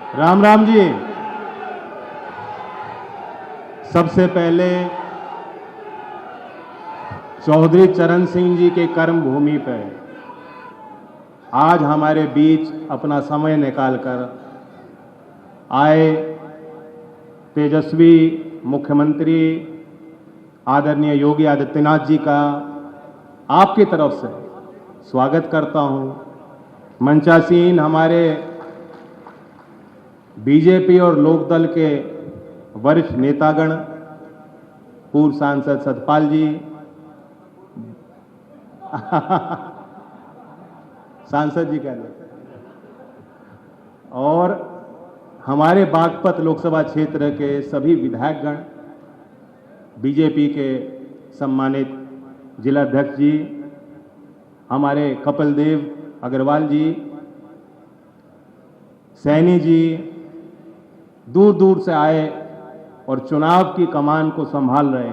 राम राम जी। सबसे पहले चौधरी चरण सिंह जी के कर्म भूमि पर आज हमारे बीच अपना समय निकालकर आए तेजस्वी मुख्यमंत्री आदरणीय योगी आदित्यनाथ जी का आपकी तरफ से स्वागत करता हूं। मंचासीन हमारे बीजेपी और लोकदल के वरिष्ठ नेतागण, पूर्व सांसद सतपाल जी, सांसद जी कह रहे, और हमारे बागपत लोकसभा क्षेत्र के सभी विधायकगण, बीजेपी के सम्मानित जिलाध्यक्ष जी, हमारे कपिल देव अग्रवाल जी, सैनी जी, दूर दूर से आए और चुनाव की कमान को संभाल रहे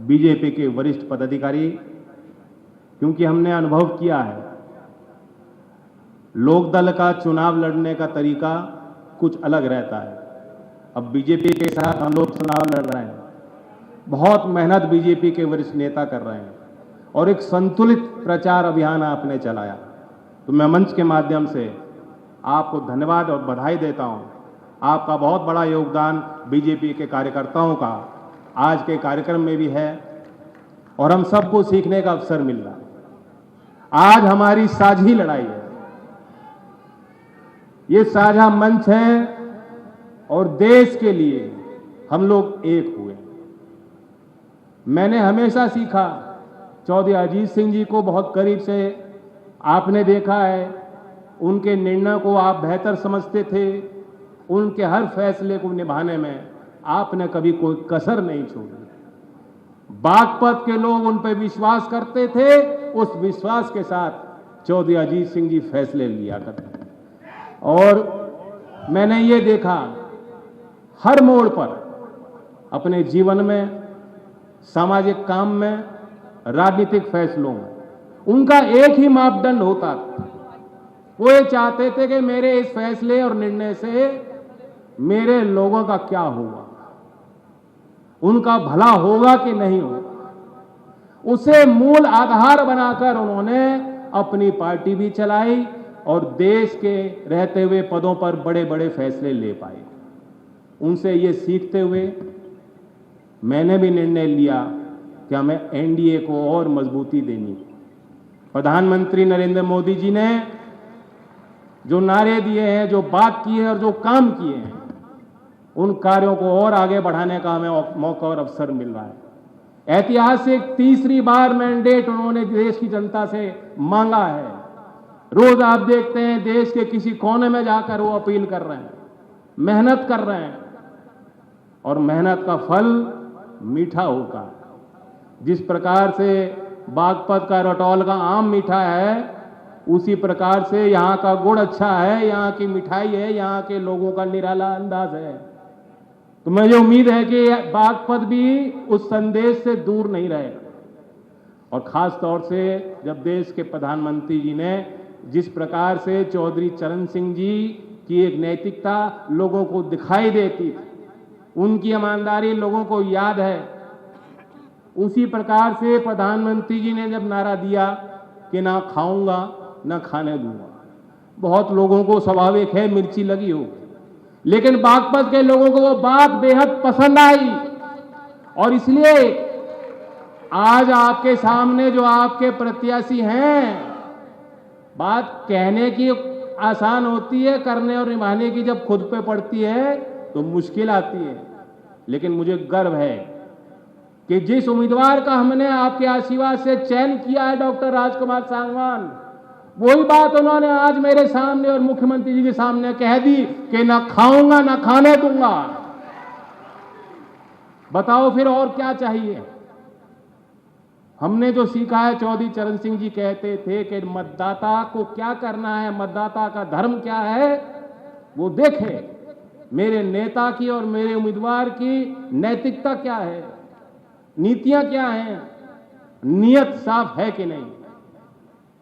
बीजेपी के वरिष्ठ पदाधिकारी, क्योंकि हमने अनुभव किया है लोकदल का चुनाव लड़ने का तरीका कुछ अलग रहता है। अब बीजेपी के साथ हम लोग चुनाव लड़ रहे हैं, बहुत मेहनत बीजेपी के वरिष्ठ नेता कर रहे हैं और एक संतुलित प्रचार अभियान आपने चलाया। तो मैं मंच के माध्यम से आपको धन्यवाद और बधाई देता हूं। आपका बहुत बड़ा योगदान बीजेपी के कार्यकर्ताओं का आज के कार्यक्रम में भी है और हम सबको सीखने का अवसर मिल रहा है। आज हमारी साझी लड़ाई है, ये साझा मंच है और देश के लिए हम लोग एक हुए। मैंने हमेशा सीखा, चौधरी अजीत सिंह जी को बहुत करीब से आपने देखा है, उनके निर्णय को आप बेहतर समझते थे, उनके हर फैसले को निभाने में आपने कभी कोई कसर नहीं छोड़ी। बागपत के लोग उन पर विश्वास करते थे, उस विश्वास के साथ चौधरी अजीत सिंह जी फैसले लिया करते थे। और मैंने ये देखा हर मोड़ पर, अपने जीवन में, सामाजिक काम में, राजनीतिक फैसलों में, उनका एक ही मापदंड होता था। वो ये चाहते थे कि मेरे इस फैसले और निर्णय से मेरे लोगों का क्या होगा, उनका भला होगा कि नहीं होगा। उसे मूल आधार बनाकर उन्होंने अपनी पार्टी भी चलाई और देश के रहते हुए पदों पर बड़े बड़े फैसले ले पाए। उनसे ये सीखते हुए मैंने भी निर्णय लिया कि हमें एनडीए को और मजबूती देनी। प्रधानमंत्री नरेंद्र मोदी जी ने जो नारे दिए हैं, जो बात की है और जो काम किए हैं, उन कार्यों को और आगे बढ़ाने का हमें मौका और अवसर मिल रहा है। ऐतिहासिक तीसरी बार मैंडेट उन्होंने देश की जनता से मांगा है। रोज आप देखते हैं देश के किसी कोने में जाकर वो अपील कर रहे हैं, मेहनत कर रहे हैं और मेहनत का फल मीठा होगा। जिस प्रकार से बागपत का रटौल का आम मीठा है, उसी प्रकार से यहाँ का गुड़ अच्छा है, यहाँ की मिठाई है, यहाँ के लोगों का निराला अंदाज है। तो मुझे उम्मीद है कि बागपत भी उस संदेश से दूर नहीं रहेगा। और खास तौर से जब देश के प्रधानमंत्री जी ने जिस प्रकार से चौधरी चरण सिंह जी की एक नैतिकता लोगों को दिखाई देती थी, उनकी ईमानदारी लोगों को याद है, उसी प्रकार से प्रधानमंत्री जी ने जब नारा दिया कि ना खाऊंगा ना खाने दूंगा, बहुत लोगों को स्वाभाविक है मिर्ची लगी हो, लेकिन बागपत के लोगों को वो बात बेहद पसंद आई और इसलिए आज आपके सामने जो आपके प्रत्याशी हैं, बात कहने की आसान होती है, करने और निभाने की जब खुद पे पड़ती है तो मुश्किल आती है। लेकिन मुझे गर्व है कि जिस उम्मीदवार का हमने आपके आशीर्वाद से चयन किया है, डॉक्टर राजकुमार सांगवान, वही बात उन्होंने आज मेरे सामने और मुख्यमंत्री जी के सामने कह दी कि ना खाऊंगा ना खाने दूंगा। बताओ फिर और क्या चाहिए। हमने जो सीखा है, चौधरी चरण सिंह जी कहते थे कि मतदाता को क्या करना है, मतदाता का धर्म क्या है, वो देखे मेरे नेता की और मेरे उम्मीदवार की नैतिकता क्या है, नीतियां क्या हैं, नियत साफ है कि नहीं।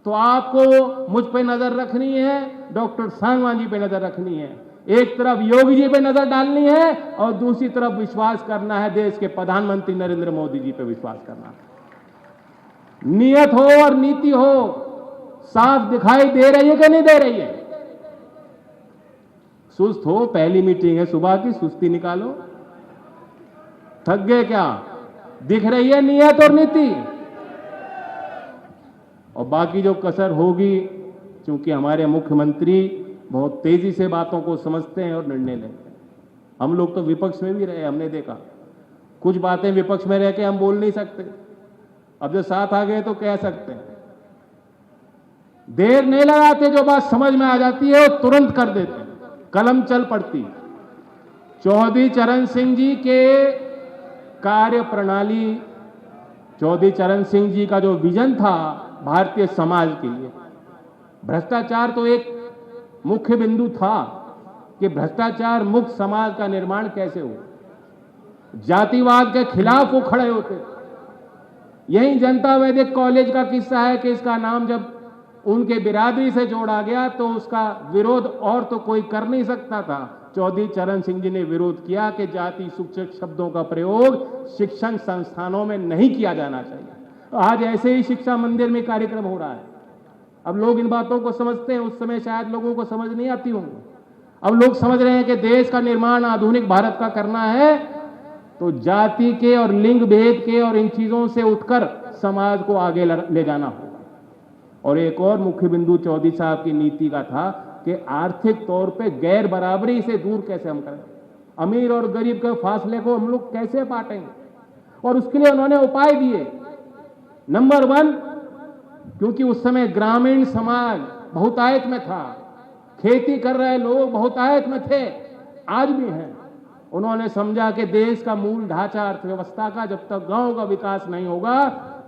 तो आपको मुझ पे नजर रखनी है, डॉक्टर सांगवान जी पे नजर रखनी है। एक तरफ योगी जी पे नजर डालनी है और दूसरी तरफ विश्वास करना है देश के प्रधानमंत्री नरेंद्र मोदी जी पे विश्वास करना है। नियत हो और नीति हो साफ दिखाई दे रही है कि नहीं दे रही है? सुस्त हो, पहली मीटिंग है सुबह की, सुस्ती निकालो। थक गए क्या? दिख रही है नियत और नीति? और बाकी जो कसर होगी, क्योंकि हमारे मुख्यमंत्री बहुत तेजी से बातों को समझते हैं और निर्णय लेते हैं। हम लोग तो विपक्ष में भी रहे, हमने देखा कुछ बातें विपक्ष में रह के हम बोल नहीं सकते, अब जो साथ आ गए तो कह सकते हैं। देर नहीं लगाते, जो बात समझ में आ जाती है वो तुरंत कर देते हैं, कलम चल पड़ती। चौधरी चरण सिंह जी के कार्य प्रणाली, चौधरी चरण सिंह जी का जो विजन था भारतीय समाज के लिए, भ्रष्टाचार तो एक मुख्य बिंदु था कि भ्रष्टाचार मुक्त समाज का निर्माण कैसे हो। जातिवाद के खिलाफ वो खड़े होते। यही जनता वैदिक कॉलेज का किस्सा है कि इसका नाम जब उनके बिरादरी से जोड़ा गया तो उसका विरोध और तो कोई कर नहीं सकता था। चौधरी चरण सिंह जी ने विरोध किया कि जाति सूचक शब्दों का प्रयोग शिक्षण संस्थानों में नहीं किया जाना चाहिए। आज ऐसे ही शिक्षा मंदिर में कार्यक्रम हो रहा है। अब लोग इन बातों को समझते हैं, उस समय शायद लोगों को समझ नहीं आती होंगी। अब लोग समझ रहे हैं कि देश का निर्माण आधुनिक भारत का करना है तो जाति के और लिंग भेद के और इन चीजों से उठकर समाज को आगे ले जाना होगा। और एक और मुख्य बिंदु चौधरी साहब की नीति का था कि आर्थिक तौर पे गैर बराबरी से दूर कैसे हम करें, अमीर और गरीब के फासले को हम लोग कैसे बांटेंगे। और उसके लिए उन्होंने उपाय दिए। नंबर 1, क्योंकि उस समय ग्रामीण समाज बहुतायत में था, खेती कर रहे लोग बहुतायत में थे, आज भी हैं। उन्होंने समझा कि देश का मूल ढांचा अर्थव्यवस्था का जब तक गांव का विकास नहीं होगा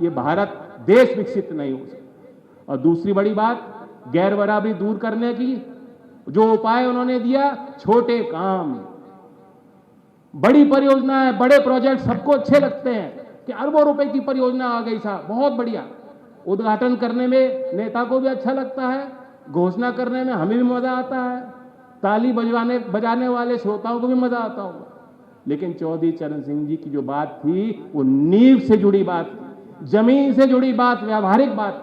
ये भारत देश विकसित नहीं हो सकता। और दूसरी बड़ी बात, गैर बराबरी दूर करने की जो उपाय उन्होंने दिया, छोटे काम, बड़ी परियोजनाएं, बड़े प्रोजेक्ट सबको अच्छे लगते हैं कि अरबों रुपए की परियोजना आ गई साहब, बहुत बढ़िया। उद्घाटन करने में नेता को भी अच्छा लगता है, घोषणा करने में हमें भी मजा आता है, ताली बजाने वाले श्रोताओं को भी मजा आता होगा। लेकिन चौधरी चरण सिंह जी की जो बात थी वो नींव से जुड़ी बात थी, जमीन से जुड़ी बात, व्यावहारिक बात थी।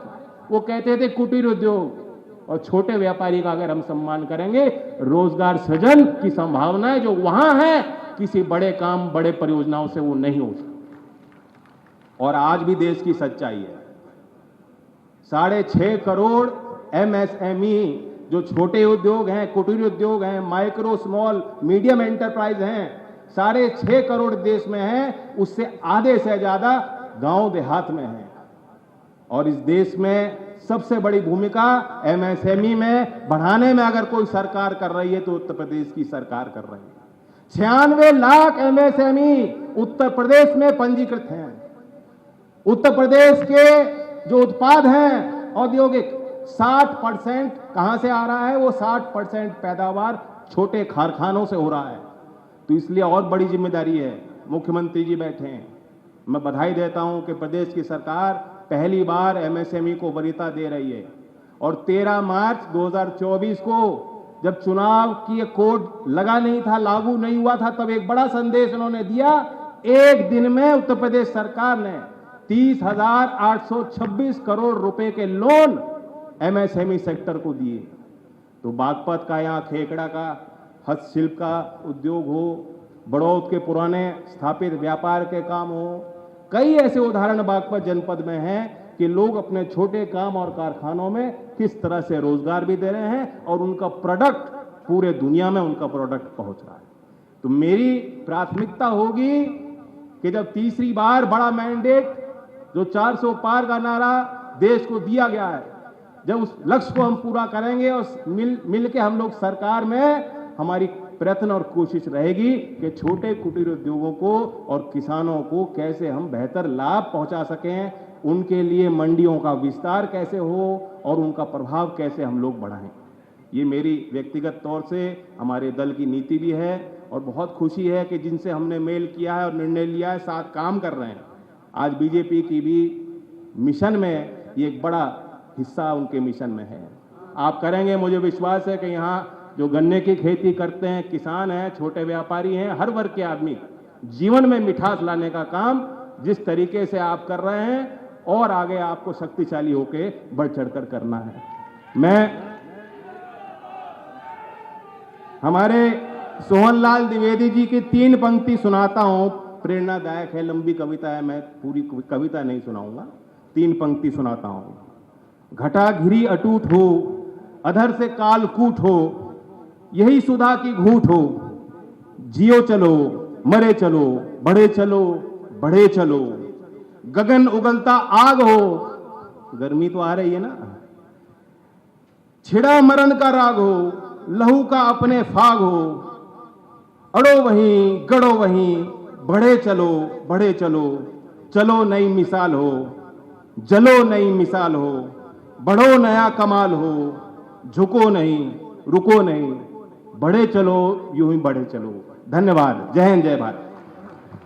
वो कहते थे कुटीर उद्योग और छोटे व्यापारी का अगर हम सम्मान करेंगे, रोजगार सृजन की संभावनाएं जो वहां है किसी बड़े काम, बड़े परियोजनाओं से वो नहीं हो सकती। और आज भी देश की सच्चाई है, 6.5 करोड़ MSME जो छोटे उद्योग हैं, कुटीर उद्योग हैं, माइक्रो स्मॉल मीडियम एंटरप्राइज हैं, 6.5 करोड़ देश में हैं, उससे आधे से ज्यादा गांव देहात में हैं। और इस देश में सबसे बड़ी भूमिका MSME में बढ़ाने में अगर कोई सरकार कर रही है तो उत्तर प्रदेश की सरकार कर रही है। 96 लाख MSME उत्तर प्रदेश में पंजीकृत हैं। उत्तर प्रदेश के जो उत्पाद हैं औद्योगिक, 60% कहां से आ रहा है? वो 60% पैदावार छोटे कारखानों से हो रहा है। तो इसलिए और बड़ी जिम्मेदारी है। मुख्यमंत्री जी बैठे हैं, मैं बधाई देता हूं कि प्रदेश की सरकार पहली बार MSME को वरीयता दे रही है। और 13 मार्च 2024 को जब चुनाव की कोड लगा नहीं था, लागू नहीं हुआ था, तब एक बड़ा संदेश उन्होंने दिया। एक दिन में उत्तर प्रदेश सरकार ने 30,826 करोड़ रुपए के लोन MSME सेक्टर को दिए। तो बागपत का, यहाँ खेकड़ा का हस्तशिल्प का उद्योग हो, बड़ौद के पुराने स्थापित व्यापार के काम हो, कई ऐसे उदाहरण बागपत जनपद में हैं कि लोग अपने छोटे काम और कारखानों में किस तरह से रोजगार भी दे रहे हैं और उनका प्रोडक्ट पूरे दुनिया में उनका प्रोडक्ट पहुंच रहा है। तो मेरी प्राथमिकता होगी कि जब तीसरी बार बड़ा मैंडेट जो 400 पार का नारा देश को दिया गया है, जब उस लक्ष्य को हम पूरा करेंगे और मिल के हम लोग सरकार में, हमारी प्रयत्न और कोशिश रहेगी कि छोटे कुटीर उद्योगों को और किसानों को कैसे हम बेहतर लाभ पहुंचा सकें, उनके लिए मंडियों का विस्तार कैसे हो और उनका प्रभाव कैसे हम लोग बढ़ाएं। ये मेरी व्यक्तिगत तौर से हमारे दल की नीति भी है और बहुत खुशी है कि जिनसे हमने मेल किया है और निर्णय लिया है, साथ काम कर रहे हैं। आज बीजेपी की भी मिशन में ये एक बड़ा हिस्सा उनके मिशन में है। आप करेंगे, मुझे विश्वास है कि यहाँ जो गन्ने की खेती करते हैं, किसान हैं, छोटे व्यापारी हैं, हर वर्ग के आदमी, जीवन में मिठास लाने का काम जिस तरीके से आप कर रहे हैं और आगे आपको शक्तिशाली होकर बढ़ चढ़कर करना है। मैं हमारे सोहनलाल द्विवेदी जी की 3 पंक्ति सुनाता हूं, प्रेरणादायक है, लंबी कविता है, मैं पूरी कविता नहीं सुनाऊंगा, 3 पंक्ति सुनाता हूं। घटा घिरी अटूट हो, अधर से कालकूट हो, यही सुधा की घूंट हो, जियो चलो मरे चलो, बढ़े चलो बढ़े चलो, गगन उगलता आग हो, गर्मी तो आ रही है ना, छिड़ा मरण का राग हो, लहू का अपने फाग हो, अड़ो वहीं गड़ो वहीं, बढ़े चलो बढ़े चलो, चलो नई मिसाल हो, जलो नई मिसाल हो, बढ़ो नया कमाल हो, झुको नहीं रुको नहीं, बढ़े चलो यूं ही बढ़े चलो। धन्यवाद। जय हिंद, जय भारत।